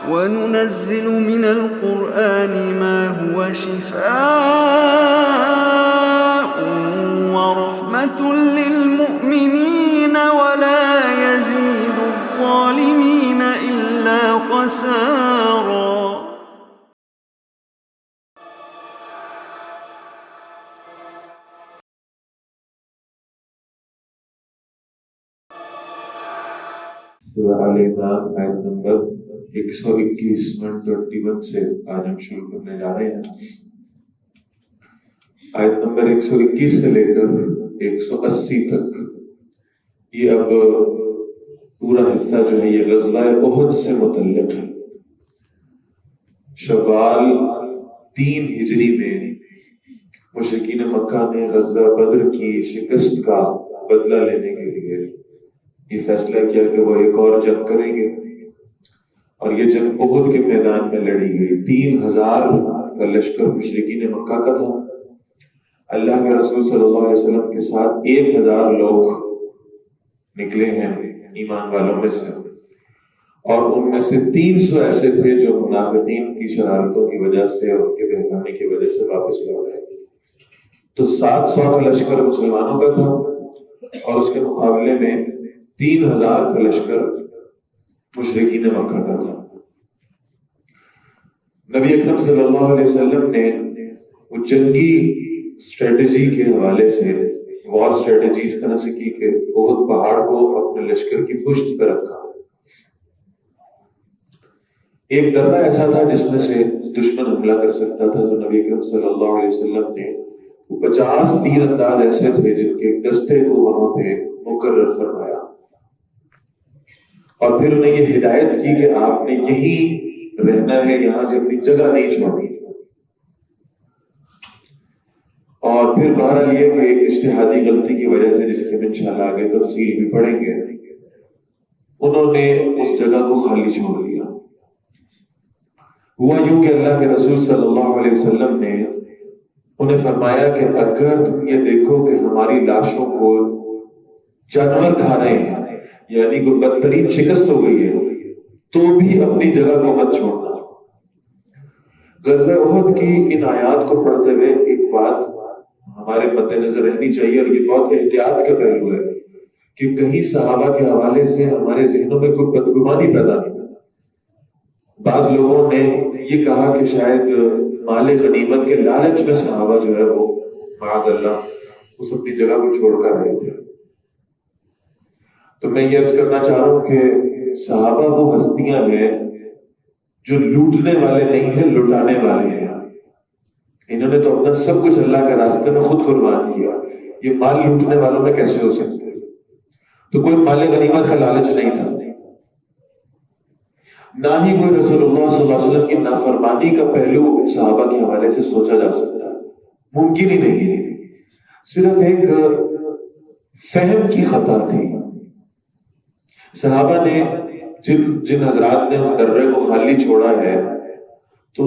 وَنُنَزِّلُ مِنَ الْقُرْآنِ مَا هُوَ شِفَاءٌ وَرَحْمَةٌ لِّلْمُؤْمِنِينَ وَلَا يَزِيدُ الظَّالِمِينَ إِلَّا خَسَارًا. سورہ آل عمران آیت نمبر 121 سے آج ہم شروع کرنے جا رہے ہیں. آیت نمبر 121 سے لے کر 180 تک یہ اب پورا حصہ جو ہے یہ غزوہ احد سے متعلق ہے. شوال 3 ہجری میں مشرکین مکہ نے غزوہ بدر کی شکست کا بدلہ لینے کے لیے یہ فیصلہ کیا کہ وہ ایک اور جنگ کریں گے، اور یہ جنگ احد کے میدان میں لڑی گئی. 3000 کا لشکر مشرکین مکہ کا تھا. اللہ کے رسول صلی اللہ علیہ وسلم کے ساتھ 1000 لوگ نکلے ہیں ایمان والوں میں سے، اور ان میں سے 300 ایسے تھے جو منافقین کی شرارتوں کی وجہ سے اور ان کے بہکانے کی وجہ سے واپس لوٹ گئے. تو 700 کا لشکر مسلمانوں کا تھا، اور اس کے مقابلے میں 3000 کا لشکر مشرکین مکہ کا تھا. نبی اکرم صلی اللہ علیہ وسلم نے وہ جنگی اسٹریٹجی کے حوالے سے وار اسٹریٹجی اس طرح سے کی کہ احد پہاڑ کو اپنے لشکر کی پشت پر رکھا. ایک درہ ایسا تھا جس میں سے دشمن حملہ کر سکتا تھا، تو نبی اکرم صلی اللہ علیہ وسلم نے 50 تیر انداز ایسے تھے جن کے دستے کو وہاں پہ مقرر فرمایا، اور پھر انہیں یہ ہدایت کی کہ آپ نے یہی رہنا ہے، یہاں سے اپنی جگہ نہیں چھوڑنی. اور پھر بہرحال یہ کہ ایک اجتہادی غلطی کی وجہ سے، جس کی ہم انشاءاللہ آگے تفصیل بھی پڑھیں گے، انہوں نے اس جگہ کو خالی چھوڑ دیا. ہوا یوں کہ اللہ کے رسول صلی اللہ علیہ وسلم نے انہیں فرمایا کہ اگر تم یہ دیکھو کہ ہماری لاشوں کو جانور کھا رہے ہیں، یعنی کوئی بدترین شکست ہو گئی ہے، تو بھی اپنی جگہ کو مت چھوڑنا. غزوہ احد کی ان آیات کو پڑھتے ہوئے ایک بات ہمارے مد نظر رہنی چاہیے، اور یہ بہت احتیاط کا پہلو ہے کہ کہیں صحابہ کے حوالے سے ہمارے ذہنوں میں کوئی بدگمانی پیدا نہیں. بعض لوگوں نے یہ کہا کہ شاید مال غنیمت کے لالچ میں صحابہ جو ہے وہ معاذ اللہ اس اپنی جگہ کو چھوڑ کر آئے تھے. تو میں یہ عرض کرنا چاہ رہا ہوں کہ صحابہ وہ ہستیاں ہیں جو لوٹنے والے نہیں ہیں، لٹانے والے ہیں. انہوں نے تو اپنا سب کچھ اللہ کے راستے میں خود قربان کیا. یہ مال لوٹنے والوں میں کیسے ہو سکتے؟ تو کوئی مال غنیمت کا لالچ نہیں تھا، نہ ہی کوئی رسول اللہ صلی اللہ علیہ وسلم کی نافرمانی کا پہلو صحابہ کے حوالے سے سوچا جا سکتا، ممکن ہی نہیں ہے. صرف ایک فہم کی خطا تھی. صحابہ نے جن حضرات نے اس درے کو خالی چھوڑا ہے، تو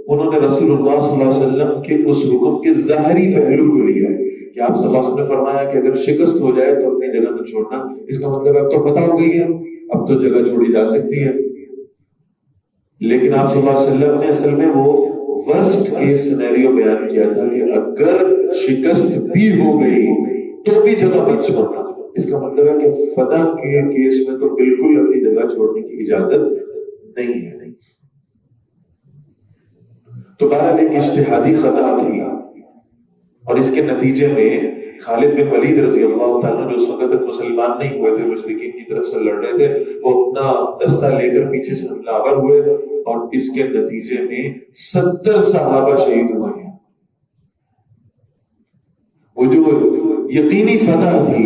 انہوں نے رسول اللہ صلی اللہ علیہ وسلم کے اس حکم کے ظاہری پہلو کو لیا ہے کہ آپ صلی اللہ علیہ وسلم نے فرمایا کہ اگر شکست ہو جائے تو اپنی جگہ نہ چھوڑنا. اس کا مطلب اب تو فتح ہو گئی ہے، اب تو جگہ چھوڑی جا سکتی ہے. لیکن آپ صلی اللہ علیہ وسلم نے اصل میں وہ ورسٹ کیس سینیریو بیان کیا تھا کہ اگر شکست بھی ہو گئی تو بھی جگہ مت چھوڑنا. اس کا مطلب ہے کہ فتح کے کیس میں تو بالکل اپنی جگہ چھوڑنے کی اجازت نہیں ہے. تو بہرحال ایک اجتہادی خطا تھی، اور اس کے نتیجے میں خالد بن ولید رضی اللہ تعالیٰ جو اس وقت تک مسلمان نہیں ہوئے تھے، مشرکین کی طرف سے لڑ رہے تھے، وہ اپنا دستہ لے کر پیچھے سے حملہ آور ہوئے، اور اس کے نتیجے میں 70 صحابہ شہید ہوئے ہیں. وہ جو یقینی فتح تھی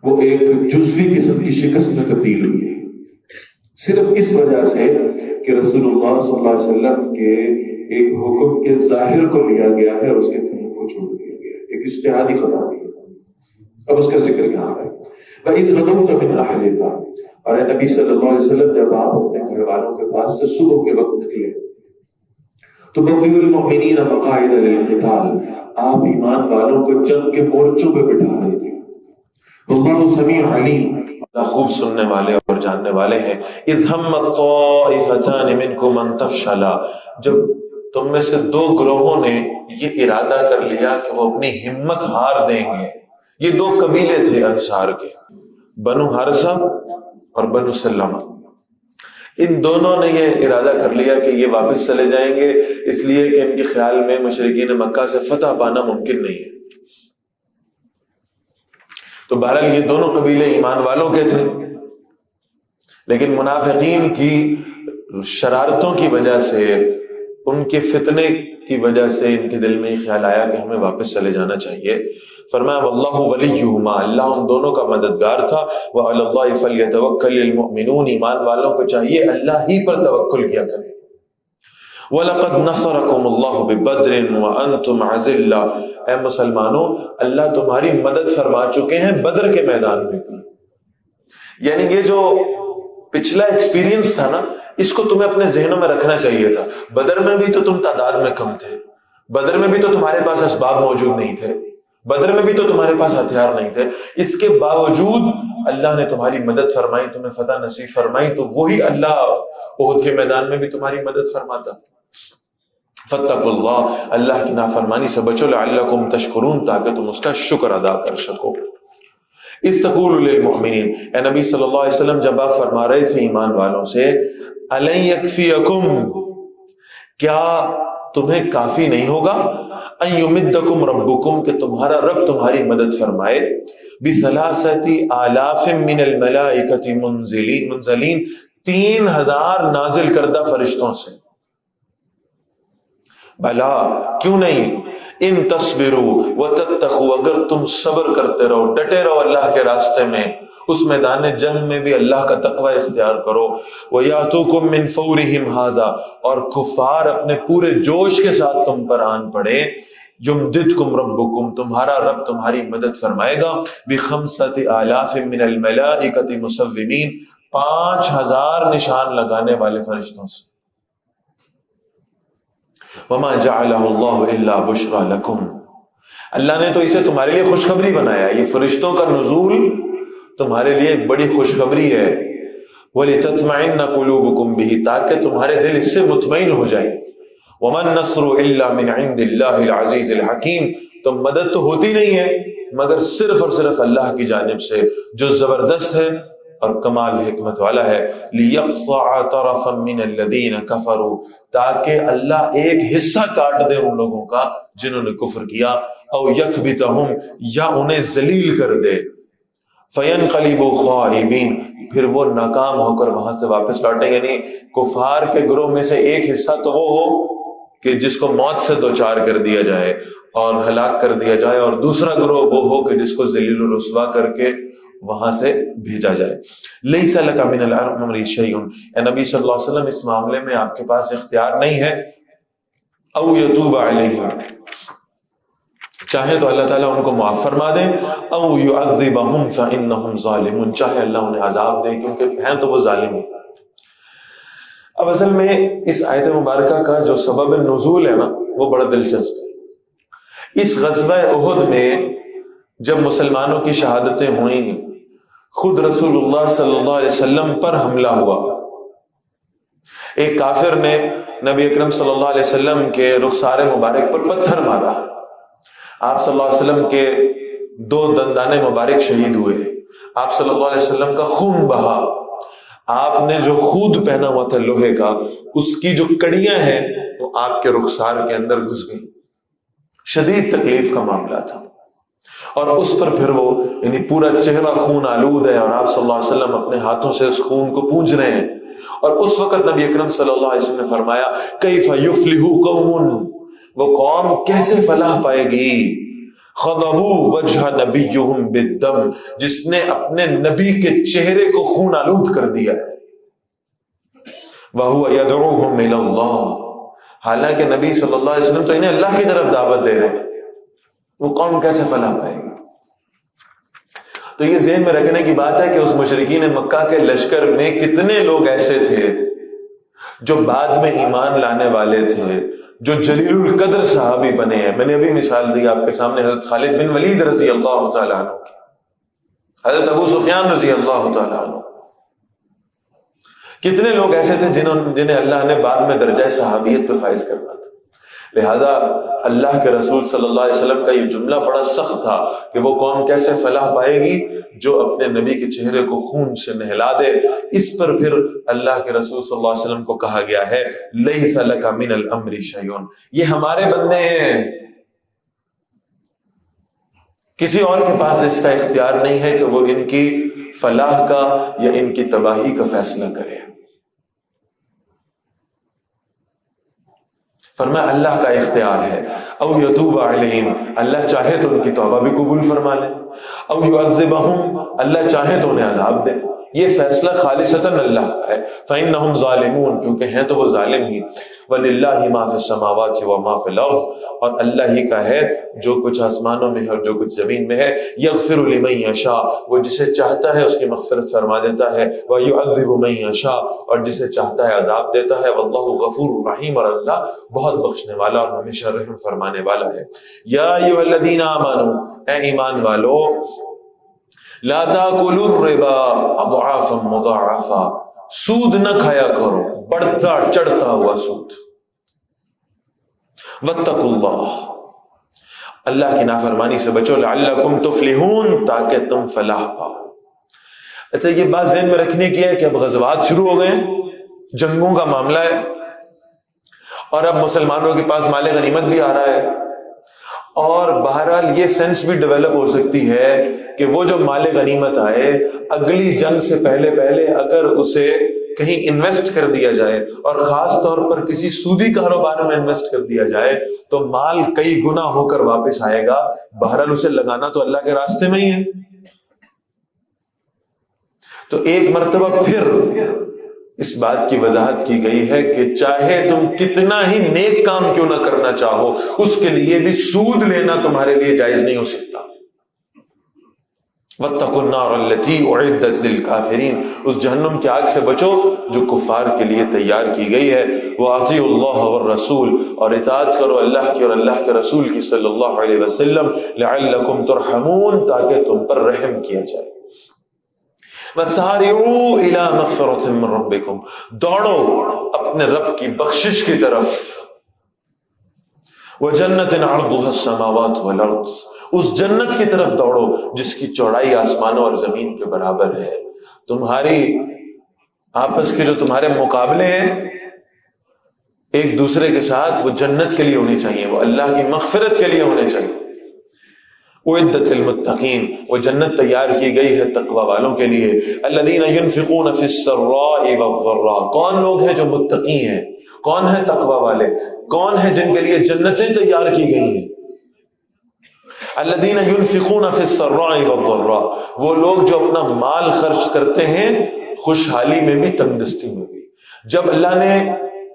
وہ ایک جزوی قسم کی شکست میں تبدیل ہوئی ہے، صرف اس وجہ سے کہ رسول اللہ صلی اللہ علیہ وسلم کے ایک حکم کے ظاہر کو لیا گیا ہے اور اس کے فہم کو چھوڑ دیا گیا ہے. ایک اجتہادی خطا ہے. اب اس کا ذکر یہاں ہے. وَإِذْ غَدَوْتَ مِنْ أَهْلِكَ، اور اے نبی صلی اللہ علیہ وسلم جب آپ اپنے گھر والوں کے پاس سے صبح کے وقت نکلے تو بَوِّئُ الْمُؤْمِنِينَ مَقَاعِدَ لِلْقِتَالِ، آپ ایمان والوں کو جنگ کے مورچوں پہ بٹھا رہے تھے. وَاللَّهُ سَمِيعٌ عَلِيمٌ، اللہ خوب سننے والے اور جاننے والے ہیں. اذ همت طائفتان منکم ان تفشلا، جب تم میں سے دو گروہوں نے یہ ارادہ کر لیا کہ وہ اپنی ہمت ہار دیں گے. یہ دو قبیلے تھے انصار کے، بنو حارثہ اور بنو سلمہ. ان دونوں نے یہ ارادہ کر لیا کہ یہ واپس چلے جائیں گے، اس لیے کہ ان کے خیال میں مشرکین مکہ سے فتح پانا ممکن نہیں ہے. تو بہرحال یہ دونوں قبیلے ایمان والوں کے تھے، لیکن منافقین کی شرارتوں کی وجہ سے، ان کے فتنے کی وجہ سے ان کے دل میں یہ خیال آیا کہ ہمیں واپس چلے جانا چاہیے. فرمایا واللہ ولیہما، اللہ ان دونوں کا مددگار تھا. وعلی اللہ فلیتوکل المؤمنون، ایمان والوں کو چاہیے اللہ ہی پر توکل کیا کریں. وَلَقَدْ نَصَرَكُمُ اللَّهُ بِبَدْرٍ وَأَنْتُمْ أَذِلَّةٌ، اے مسلمانوں اللہ تمہاری مدد فرما چکے ہیں بدر کے میدان میں بھی. یعنی یہ جو پچھلا ایکسپیرینس تھا نا، اس کو تمہیں اپنے ذہنوں میں رکھنا چاہیے تھا. بدر میں بھی تو تم تعداد میں کم تھے، بدر میں بھی تو تمہارے پاس اسباب موجود نہیں تھے، بدر میں بھی تو تمہارے پاس ہتھیار نہیں تھے. اس کے باوجود اللہ نے تمہاری مدد فرمائی، تمہیں فتح نصیب فرمائی. تو وہی اللہ احد کے میدان میں بھی تمہاری مدد فرماتا. فاتقوا اللہ، اللہ کی نافرمانی سے بچو، لعلکم تشکرون، تاکہ تم اس کا شکر ادا کر سکو. اذ تقول للمؤمنین، اے نبی صلی اللہ علیہ وسلم جب آپ فرما رہے تھے ایمان والوں سے، الن یکفیکم، کیا تمہیں کافی نہیں ہوگا، ان یمدکم ربکم، کہ تمہارا رب تمہاری مدد فرمائے، بثلاثۃ آلاف من الملائکۃ منزلین، 3000 نازل کردہ فرشتوں سے. بلا، کیوں نہیں، ان تصبروا وتتقوا، اگر تم صبر کرتے رہو، ڈٹے رہو اللہ کے راستے میں، اس میدان جنگ میں بھی اللہ کا تقوی اختیار کرو. وَيَأْتُوكُم مِّن فَوْرِهِمْ هَٰذَا، اور کفار اپنے پورے جوش کے ساتھ تم پر آن پڑے. يُمْدِدْكُمْ رَبُّكُمْ، تمہارا رب تمہاری مدد فرمائے گا، بِخَمْسَةِ آلَافٍ مِّنَ الْمَلَائِكَةِ مُصَوِّمِينَ، 5000 نشان لگانے والے فرشتوں سے. وَمَا جَعَلَهُ اللَّهُ إِلَّا بُشْرَىٰ لَكُمْ، اللہ نے تو اسے تمہارے لیے خوشخبری بنایا. یہ فرشتوں کا نزول تمہارے لیے ایک بڑی خوشخبری ہے. وَلِتَطْمَئِنَّ قُلُوبُكُمْ بِهِ، تاکہ تمہارے دل اس سے مطمئن ہو جائیں. وَمَا النَّصْرُ إِلَّا مِنْ عِنْدِ اللَّهِ الْعَزِيزِ الْحَكِيمِ، تو مدد تو ہوتی نہیں ہے مگر صرف اور صرف اللہ کی جانب سے جو زبردست ہے اور کمال حکمت والا ہے. لِيَقْطَعَ طَرَفًا مِّنَ الَّذِينَ كَفَرُوا، تاکہ اللہ ایک حصہ کاٹ دے ان لوگوں کا جنہوں نے کفر کیا. او یکبتہم، یا انہیں ذلیل کر دے. فَيَنْقَلِبُوا خَائِبِينَ، پھر وہ ناکام ہو کر وہاں سے واپس لوٹیں. یعنی کفار کے گروہ میں سے ایک حصہ تو وہ ہو کہ جس کو موت سے دوچار کر دیا جائے اور ہلاک کر دیا جائے، اور دوسرا گروہ وہ ہو کہ جس کو ذلیل و رسوا کر کے وہاں سے بھیجا جائے. لیس لک من الامر شیء، اے نبی صلی اللہ علیہ وسلم اس معاملے میں آپ کے پاس اختیار نہیں ہے. او یتوب علیہم، چاہے تو اللہ تعالیٰ ان کو معاف فرما دے. او یعذبہم فانہم ظالمون، چاہے اللہ انہیں عذاب دے کیونکہ ہیں تو وہ ظالم ہیں. اب اصل میں اس آیت مبارکہ کا جو سبب نزول ہے نا وہ بڑا دلچسپ ہے. اس غزوہ احد میں جب مسلمانوں کی شہادتیں ہوئیں، خود رسول اللہ صلی اللہ علیہ وسلم پر حملہ ہوا. ایک کافر نے نبی اکرم صلی اللہ علیہ وسلم کے رخسار مبارک پر پتھر مارا. آپ صلی اللہ علیہ وسلم کے 2 دندان مبارک شہید ہوئے. آپ صلی اللہ علیہ وسلم کا خون بہا. آپ نے جو خود پہنا ہوا تھا لوہے کا، اس کی جو کڑیاں ہیں وہ آپ کے رخسار کے اندر گھس گئی. شدید تکلیف کا معاملہ تھا. اور اس پر پھر وہ یعنی پورا چہرہ خون آلود ہے، اور آپ صلی اللہ علیہ وسلم اپنے ہاتھوں سے اس خون کو پونچھ رہے ہیں. اور اس وقت نبی اکرم صلی اللہ علیہ وسلم نے فرمایا کیف یفلح قوم، وہ قوم کیسے فلاح پائے گی، خضبوا وجہ نبیہم بالدم، جس نے اپنے نبی کے چہرے کو خون آلود کر دیا ہے. وہو یدعوہم الی اللہ، حالانکہ نبی صلی اللہ علیہ وسلم تو انہیں اللہ کی طرف دعوت دے رہے ہیں. وہ قوم کیسے فلاح پائے گی؟ تو یہ ذہن میں رکھنے کی بات ہے کہ اس مشرکین مکہ کے لشکر میں کتنے لوگ ایسے تھے جو بعد میں ایمان لانے والے تھے، جو جلیل القدر صحابی بنے ہیں. میں نے ابھی مثال دی آپ کے سامنے حضرت خالد بن ولید رضی اللہ تعالیٰ عنہ کی، حضرت ابو سفیان رضی اللہ تعالیٰ عنہ. کتنے لوگ ایسے تھے جنہیں اللہ نے بعد میں درجہ صحابیت پہ فائز کرنا تھا. لہذا اللہ کے رسول صلی اللہ علیہ وسلم کا یہ جملہ بڑا سخت تھا کہ وہ قوم کیسے فلاح پائے گی جو اپنے نبی کے چہرے کو خون سے نہلا دے. اس پر پھر اللہ کے رسول صلی اللہ علیہ وسلم کو کہا گیا ہے لیس لک من الامر شیء، یہ ہمارے بندے ہیں، کسی اور کے پاس اس کا اختیار نہیں ہے کہ وہ ان کی فلاح کا یا ان کی تباہی کا فیصلہ کرے. فرمایا اللہ کا اختیار ہے. او یتوب علیہم، اللہ چاہے تو ان کی توبہ بھی قبول فرما لے. او یعذبہم، اللہ چاہے تو انہیں عذاب دے. یہ فیصلہ خالصتاً اللہ کا ہے. فإنہم ظالمون، کیونکہ ہیں تو وہ ظالم ہی. وَلِلَّهِ مَا فِي السَّمَاوَاتِ وَمَا فِي الْأَرْضِ، اور اللہ ہی کا ہے جو کچھ آسمانوں میں ہے اور جو کچھ زمین میں ہے. یغفر لمن یشاء، وہ جسے چاہتا ہے اس کی مغفرت فرما دیتا ہے. وَیُعَذِّبُ مَن یشاء، اور جسے چاہتا ہے عذاب دیتا ہے. وَاللَّهُ غَفُورٌ رحیم، اور اللہ بہت بخشنے والا اور ہمیشہ رحم فرمانے والا ہے. یا ایھا الذین آمنوا، اے ایمان والو، لا تاکلوا الربا اضعافا مضاعفا، سود نہ کھایا کرو بڑھتا چڑھتا ہوا سود. واتقوا اللہ، اللہ کی نافرمانی سے بچو. لعلکم تفلحون، تاکہ تم فلاح پاؤ. اچھا یہ بات ذہن میں رکھنے کی ہے کہ اب غزوات شروع ہو گئے، جنگوں کا معاملہ ہے، اور اب مسلمانوں کے پاس مال غنیمت بھی آ رہا ہے، اور بہرحال یہ سینس بھی ڈیولپ ہو سکتی ہے کہ وہ جو مال غنیمت آئے اگلی جنگ سے پہلے اگر اسے کہیں انویسٹ کر دیا جائے، اور خاص طور پر کسی سودی کاروبار میں انویسٹ کر دیا جائے، تو مال کئی گنا ہو کر واپس آئے گا. بہرحال اسے لگانا تو اللہ کے راستے میں ہی ہے. تو ایک مرتبہ پھر اس بات کی وضاحت کی گئی ہے کہ چاہے تم کتنا ہی نیک کام کیوں نہ کرنا چاہو، اس کے لیے بھی سود لینا تمہارے لیے جائز نہیں ہو سکتا. واتقوا النار التي اعدت للكافرين، اس جہنم کی آگ سے بچو جو کفار کے لیے تیار کی گئی ہے. واطیعوا اللہ والرسول، اور اطاعت کرو اللہ کی اور اللہ کے رسول کی صلی اللہ علیہ وسلم. لعلکم ترحمون، تاکہ تم پر رحم کیا جائے. وسارعوا الى مغفرة من ربکم، دوڑو اپنے رب کی بخشش کی طرف. وجنت عرضها السماوات والارض، اس جنت کی طرف دوڑو جس کی چوڑائی آسمانوں اور زمین کے برابر ہے. تمہاری آپس کے جو تمہارے مقابلے ہیں ایک دوسرے کے ساتھ، وہ جنت کے لیے ہونے چاہیے، وہ اللہ کی مغفرت کے لیے ہونے چاہیے. اعدت للمتقین، وہ جنت تیار کی گئی ہے تقوی والوں کے لیے. الذین ينفقون فی السراء والضراء، کون لوگ ہیں جو متقی ہیں، کون ہیں تقوی والے، کون ہیں جن کے لیے جنتیں تیار کی گئی ہیں. الذین ينفقون فی السراء والضراء، وہ لوگ جو اپنا مال خرچ کرتے ہیں خوشحالی میں بھی تنگ دستی میں بھی. جب اللہ نے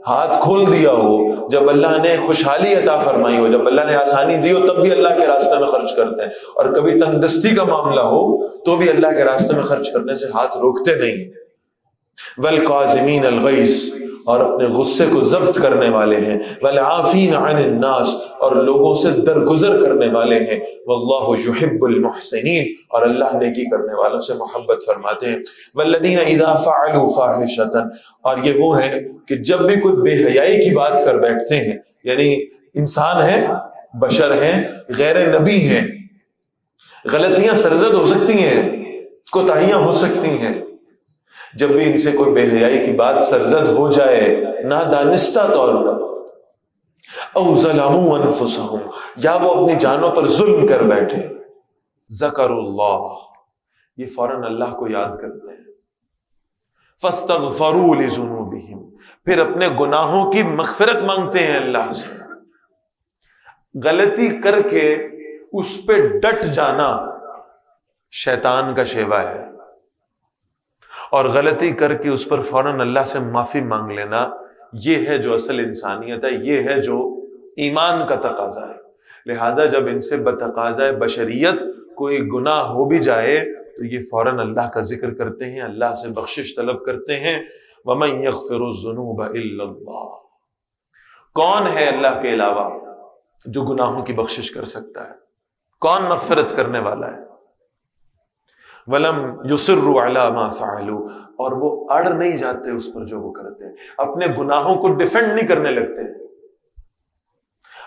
ہاتھ کھول دیا ہو، جب اللہ نے خوشحالی عطا فرمائی ہو، جب اللہ نے آسانی دی ہو، تب بھی اللہ کے راستے میں خرچ کرتے ہیں. اور کبھی تنگ دستی کا معاملہ ہو تو بھی اللہ کے راستے میں خرچ کرنے سے ہاتھ روکتے نہیں. والقاظمین الغیظ، اور اپنے غصے کو ضبط کرنے والے ہیں. والعافین عن الناس، اور لوگوں سے درگزر کرنے والے ہیں. واللہ یحب المحسنین، اور اللہ نیکی کرنے والوں سے محبت فرماتے ہیں. والذین اذا فعلوا فاحشۃ، اور یہ وہ ہیں کہ جب بھی کوئی بے حیائی کی بات کر بیٹھتے ہیں، یعنی انسان ہیں، بشر ہیں، غیر نبی ہیں، غلطیاں سرزد ہو سکتی ہیں، کوتاہیاں ہو سکتی ہیں. جب بھی ان سے کوئی بے حیائی کی بات سرزد ہو جائے نادانستہ طور پر، او ظلموا انفسہم، یا وہ اپنی جانوں پر ظلم کر بیٹھے، ذکروا اللہ، یہ فوراً اللہ کو یاد کرتے ہیں. فاستغفروا لذنوبہم، پھر اپنے گناہوں کی مغفرت مانگتے ہیں اللہ سے. غلطی کر کے اس پہ ڈٹ جانا شیطان کا شیوا ہے، اور غلطی کر کے اس پر فوراً اللہ سے معافی مانگ لینا، یہ ہے جو اصل انسانیت ہے، یہ ہے جو ایمان کا تقاضا ہے. لہذا جب ان سے بتقاضا بشریت کوئی گناہ ہو بھی جائے تو یہ فوراً اللہ کا ذکر کرتے ہیں، اللہ سے بخشش طلب کرتے ہیں. وَمَن يَغْفِرُ الذُّنُوبَ إِلَّا اللَّهُ، کون ہے اللہ کے علاوہ جو گناہوں کی بخشش کر سکتا ہے؟ کون مغفرت کرنے والا ہے؟ وَلَمْ يُصِرُّوا عَلَى مَا فَعَلُوا، اور وہ اڑ نہیں جاتے اس پر جو وہ کرتے ہیں، اپنے گناہوں کو ڈیفینڈ نہیں کرنے لگتے،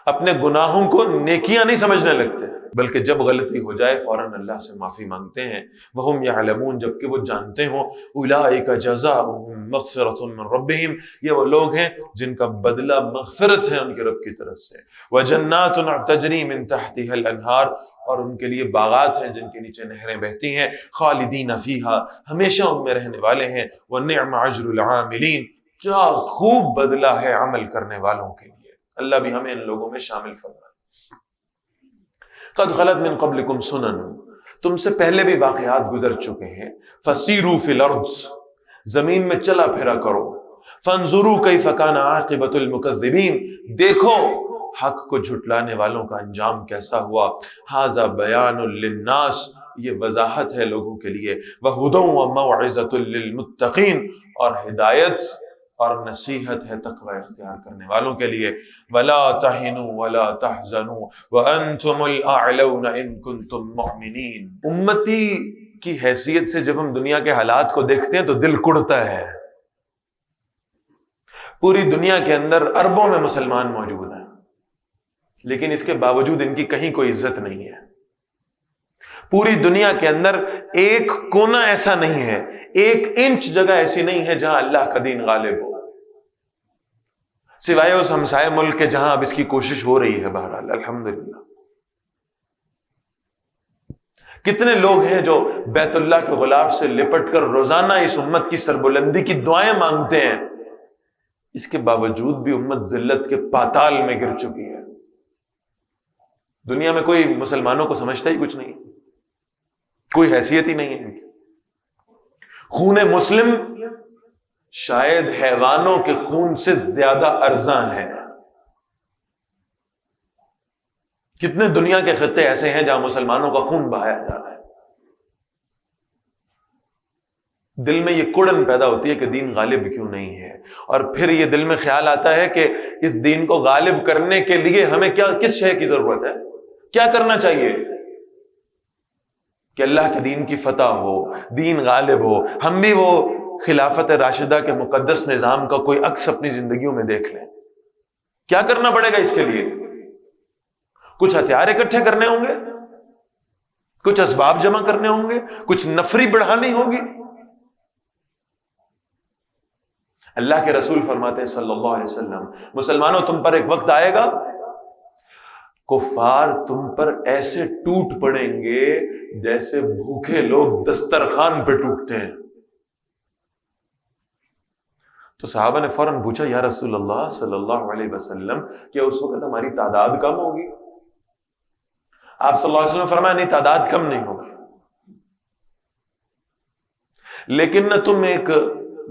اپنے گناہوں کو نیکیاں نہیں سمجھنے لگتے، بلکہ جب غلطی ہو جائے فوراً اللہ سے معافی مانگتے ہیں۔ وَهُمْ يَعْلَمُونَ، جبکہ وہ جانتے ہوں، أُولَٰئِكَ جَزَاؤُهُم مَغْفِرَةٌ مِّن رَّبِّهِمْ، یہ وہ لوگ ہیں جن کا بدلہ مغفرت ہے ان کے رب کی طرف سے، وَجَنَّاتٌ تَجْرِي مِن تَحْتِهَا الْأَنْهَارُ، اور ان کے لیے باغات ہیں جن کے نیچے نہریں بہتی ہیں، خالدین فیہا، ہمیشہ ان میں رہنے والے ہیں، وَنِعْمَ أَجْرُ الْعَامِلِينَ، کیا خوب بدلہ ہے عمل کرنے والوں کے لیے۔ اللہ بھی ہمیں ان لوگوں میں شامل فرمائے۔ قد خلت من قبلکم سنن، تم سے پہلے بھی واقعات گزر چکے ہیں، فسیروا فی الارض، زمین میں چلا پھرا کرو، فانظروا کیف کان عاقبۃ المکذبین، دیکھو حق کو جھٹلانے والوں کا انجام کیسا ہوا۔ ھذا بیان للناس، یہ وضاحت ہے لوگوں کے لیے، وہدی وموعظۃ للمتقین، اور ہدایت اور نصیحت ہے تقوی اختیار کرنے والوں کے لیے۔ ولا تہنوا ولا تحزنوا وانتم الاعلون ان کنتم مؤمنین، امتی کی حیثیت سے جب ہم دنیا کے حالات کو دیکھتے ہیں تو دل کڑتا ہے۔ پوری دنیا کے اندر اربوں میں مسلمان موجود ہیں، لیکن اس کے باوجود ان کی کہیں کوئی عزت نہیں ہے۔ پوری دنیا کے اندر ایک کونا ایسا نہیں ہے، ایک انچ جگہ ایسی نہیں ہے جہاں اللہ کا دین غالب ہو، سوائے اس ہمسائے ملک کے جہاں اب اس کی کوشش ہو رہی ہے۔ بہرحال الحمدللہ کتنے لوگ ہیں جو بیت اللہ کے غلاف سے لپٹ کر روزانہ اس امت کی سربلندی کی دعائیں مانگتے ہیں، اس کے باوجود بھی امت ذلت کے پاتال میں گر چکی ہے۔ دنیا میں کوئی مسلمانوں کو سمجھتا ہی کچھ نہیں، کوئی حیثیت ہی نہیں ہے ان کی۔ خون مسلم شاید حیوانوں کے خون سے زیادہ ارزاں ہے۔ کتنے دنیا کے خطے ایسے ہیں جہاں مسلمانوں کا خون بہایا جا رہا ہے۔ دل میں یہ کڑن پیدا ہوتی ہے کہ دین غالب کیوں نہیں ہے، اور پھر یہ دل میں خیال آتا ہے کہ اس دین کو غالب کرنے کے لیے ہمیں کس شے کی ضرورت ہے، کیا کرنا چاہیے کہ اللہ کے دین کی فتح ہو، دین غالب ہو، ہم بھی وہ خلافت راشدہ کے مقدس نظام کا کوئی عکس اپنی زندگیوں میں دیکھ لیں۔ کیا کرنا پڑے گا اس کے لیے؟ کچھ ہتھیار اکٹھے کرنے ہوں گے، کچھ اسباب جمع کرنے ہوں گے، کچھ نفری بڑھانی ہوگی۔ اللہ کے رسول فرماتے ہیں صلی اللہ علیہ وسلم، مسلمانوں تم پر ایک وقت آئے گا کفار تم پر ایسے ٹوٹ پڑیں گے جیسے بھوکے لوگ دسترخوان پہ ٹوٹتے ہیں۔ تو صحابہ نے فوراً پوچھا یا رسول اللہ صلی اللہ علیہ وسلم کیا اس وقت ہماری تعداد کم ہوگی؟ آپ صلی اللہ علیہ وسلم نے فرمایا نہیں، تعداد کم نہیں ہوگی، لیکن نہ تم ایک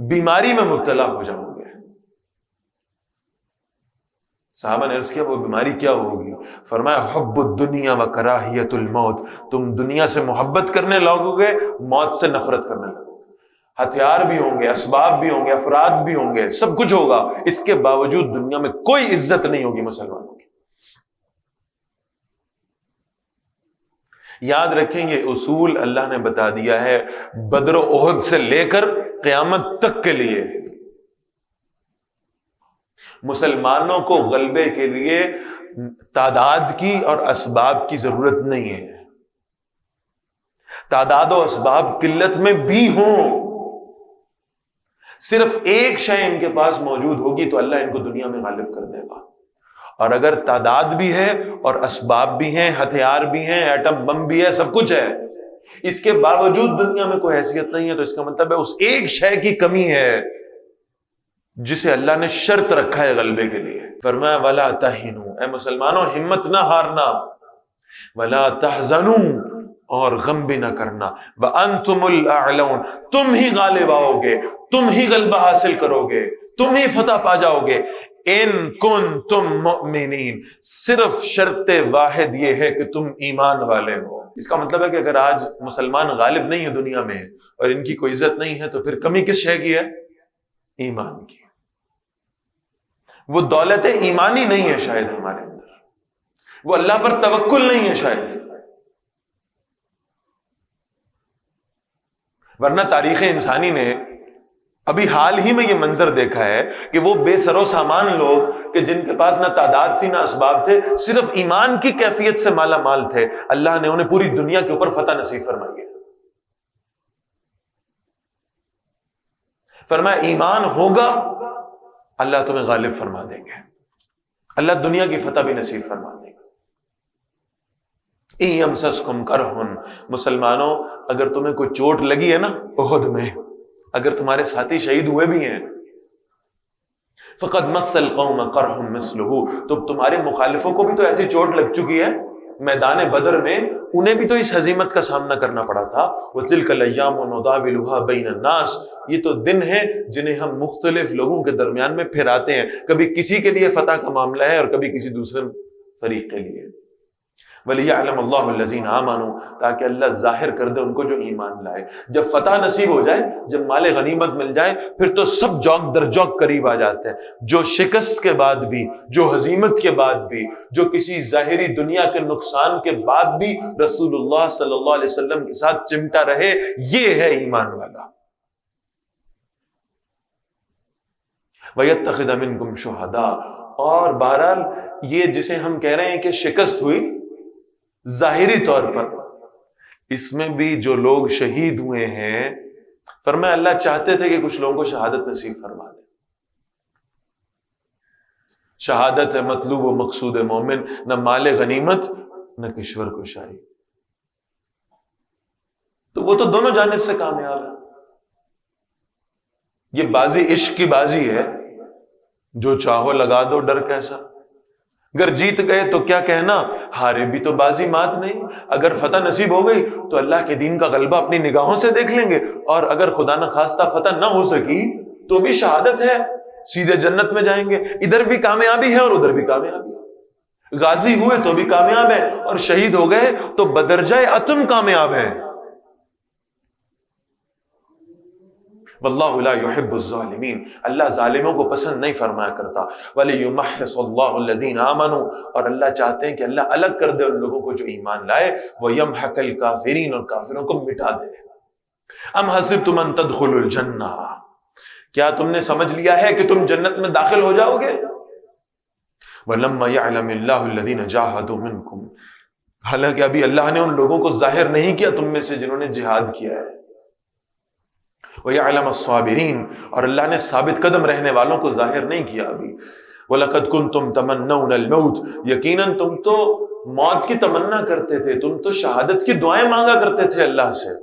بیماری میں مبتلا ہو جاؤ گے۔ صحابہ نے عرض کیا وہ بیماری کیا ہوگی؟ فرمایا حب الدنیا و کراہیت الموت، تم دنیا سے محبت کرنے لگو گے، موت سے نفرت کرنے لگو گے۔ ہتھیار بھی ہوں گے، اسباب بھی ہوں گے، افراد بھی ہوں گے، سب کچھ ہوگا، اس کے باوجود دنیا میں کوئی عزت نہیں ہوگی مسلمانوں کی۔ یاد رکھیں یہ اصول اللہ نے بتا دیا ہے بدر و احد سے لے کر قیامت تک کے لیے۔ مسلمانوں کو غلبے کے لیے تعداد کی اور اسباب کی ضرورت نہیں ہے۔ تعداد و اسباب قلت میں بھی ہوں، صرف ایک شے ان کے پاس موجود ہوگی تو اللہ ان کو دنیا میں غالب کر دے گا۔ اور اگر تعداد بھی ہے اور اسباب بھی ہیں، ہتھیار بھی ہیں، ایٹم بم بھی ہے، سب کچھ ہے، اس کے باوجود دنیا میں کوئی حیثیت نہیں ہے، تو اس کا مطلب ہے اس ایک شے کی کمی ہے جسے اللہ نے شرط رکھا ہے غلبے کے لیے۔ فرمایا ولا تہنوا، اے مسلمانوں ہمت نہ ہارنا، ولا تحزنوا، اور غم بھی نہ کرنا، وانتم الاعلون، تم ہی غالب آؤ گے، تم ہی غلبہ حاصل کرو گے، تم ہی فتح پا جاؤ گے، ان کنتم مؤمنین، صرف شرط واحد یہ ہے کہ تم ایمان والے ہو۔ اس کا مطلب ہے کہ اگر آج مسلمان غالب نہیں ہے دنیا میں اور ان کی کوئی عزت نہیں ہے تو پھر کمی کس شے کی ہے؟ ایمان کی۔ وہ دولت ایمانی نہیں ہے شاید ہمارے اندر، وہ اللہ پر توکل نہیں ہے شاید، ورنہ تاریخ انسانی نے ابھی حال ہی میں یہ منظر دیکھا ہے کہ وہ بے سر و سامان لوگ کہ جن کے پاس نہ تعداد تھی نہ اسباب تھے، صرف ایمان کی کیفیت سے مالا مال تھے، اللہ نے انہیں پوری دنیا کے اوپر فتح نصیب فرمائی ہے۔ فرمایا ایمان ہوگا اللہ تمہیں غالب فرما دیں گے، اللہ دنیا کی فتح بھی نصیب فرما دیں گے۔ اِن کرہن، مسلمانوں اگر تمہیں کوئی چوٹ لگی ہے نا احد میں، اگر تمہارے ساتھی شہید ہوئے بھی ہیں، فقد مس القوم قرح مثلہ، تو تمہارے مخالفوں کو بھی تو ایسی چوٹ لگ چکی ہے میدان بدر میں، انہیں بھی تو اس ہزیمت کا سامنا کرنا پڑا تھا۔ وَتِلْكَ الْأَيَّامُ نُدَاوِلُهَا بَيْنَ النَّاسِ، یہ تو دن ہیں جنہیں ہم مختلف لوگوں کے درمیان میں پھراتے ہیں، کبھی کسی کے لیے فتح کا معاملہ ہے اور کبھی کسی دوسرے فریق کے لیے۔ وَلِيَعْلَمَ اللَّهُ الَّذِينَ آمَنُوا، تاکہ اللہ ظاہر کر دے ان کو جو ایمان لائے۔ جب فتح نصیب ہو جائے، جب مال غنیمت مل جائے، پھر تو سب جوک در جوک قریب آ جاتے ہیں۔ جو شکست کے بعد بھی، جو ہزیمت کے بعد بھی، جو کسی ظاہری دنیا کے نقصان کے بعد بھی رسول اللہ صلی اللہ علیہ وسلم کے ساتھ چمٹا رہے، یہ ہے ایمان والا۔ وَيَتَّخِذَ مِنْكُمْ شُهَدَاءَ، اور بہرحال یہ جسے ہم کہہ رہے ہیں کہ شکست ہوئی ظاہری طور پر، اس میں بھی جو لوگ شہید ہوئے ہیں، فرمایا اللہ چاہتے تھے کہ کچھ لوگوں کو شہادت نصیب فرما دے۔ شہادت ہے مطلوب و مقصود مومن، نہ مال غنیمت نہ کشور کشائی، تو وہ تو دونوں جانب سے کامیاب ہے۔ یہ بازی عشق کی بازی ہے، جو چاہو لگا دو ڈر کیسا، اگر جیت گئے تو کیا کہنا، ہارے بھی تو بازی مات نہیں، اگر فتح نصیب ہو گئی تو اللہ کے دین کا غلبہ اپنی نگاہوں سے دیکھ لیں گے، اور اگر خدا نہ خواستہ فتح نہ ہو سکی تو بھی شہادت ہے، سیدھے جنت میں جائیں گے، ادھر بھی کامیابی ہے اور ادھر بھی کامیابی ہے۔ غازی ہوئے تو بھی کامیاب ہے، اور شہید ہو گئے تو بدرجہ اتم کامیاب ہے۔ واللہ لا يحب الظالمین، اللہ ظالموں کو پسند نہیں فرمایا کرتا۔ وَلِيُمَحِّصَ اللَّهُ الَّذِينَ آمَنُوا، اور اللہ چاہتے ہیں کہ اللہ الگ کر دے ان لوگوں کو جو ایمان لائے، وَيَمْحَقَ الْكَافِرِينَ، اور کافروں کو مٹا دے۔ ام حسبتم ان تدخلوا الجنہ، کیا تم نے سمجھ لیا ہے کہ تم جنت میں داخل ہو جاؤ گے؟ وَلَمَّا يَعْلَمِ اللَّهُ الَّذِينَ جَاهَدُوا مِنْكُمْ، حالانکہ ابھی اللہ نے ان لوگوں کو ظاہر نہیں کیا تم میں سے جنہوں نے جہاد کیا ہے۔ وَيَعْلَمَ الصَّابِرِينَ، اور اللہ نے ثابت قدم رہنے والوں کو ظاہر نہیں کیا ابھی۔ وَلَقَدْ كُنْتُمْ تَمَنَّوْنَ الْمَوْتِ، یقیناً تم تو موت کی تمنا کرتے تھے، تم تو شہادت کی دعائیں مانگا کرتے تھے اللہ سے،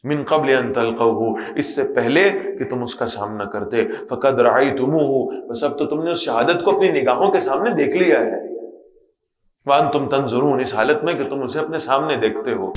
من قبل ان تلقوه، اس سے پہلے کہ تم اس کا سامنا کرتے، فقد رأیتموہ، بس اب تو تم نے اس شہادت کو اپنی نگاہوں کے سامنے دیکھ لیا ہے، وانتم تنظرون، اس حالت میں کہ تم اسے اپنے سامنے دیکھتے ہو۔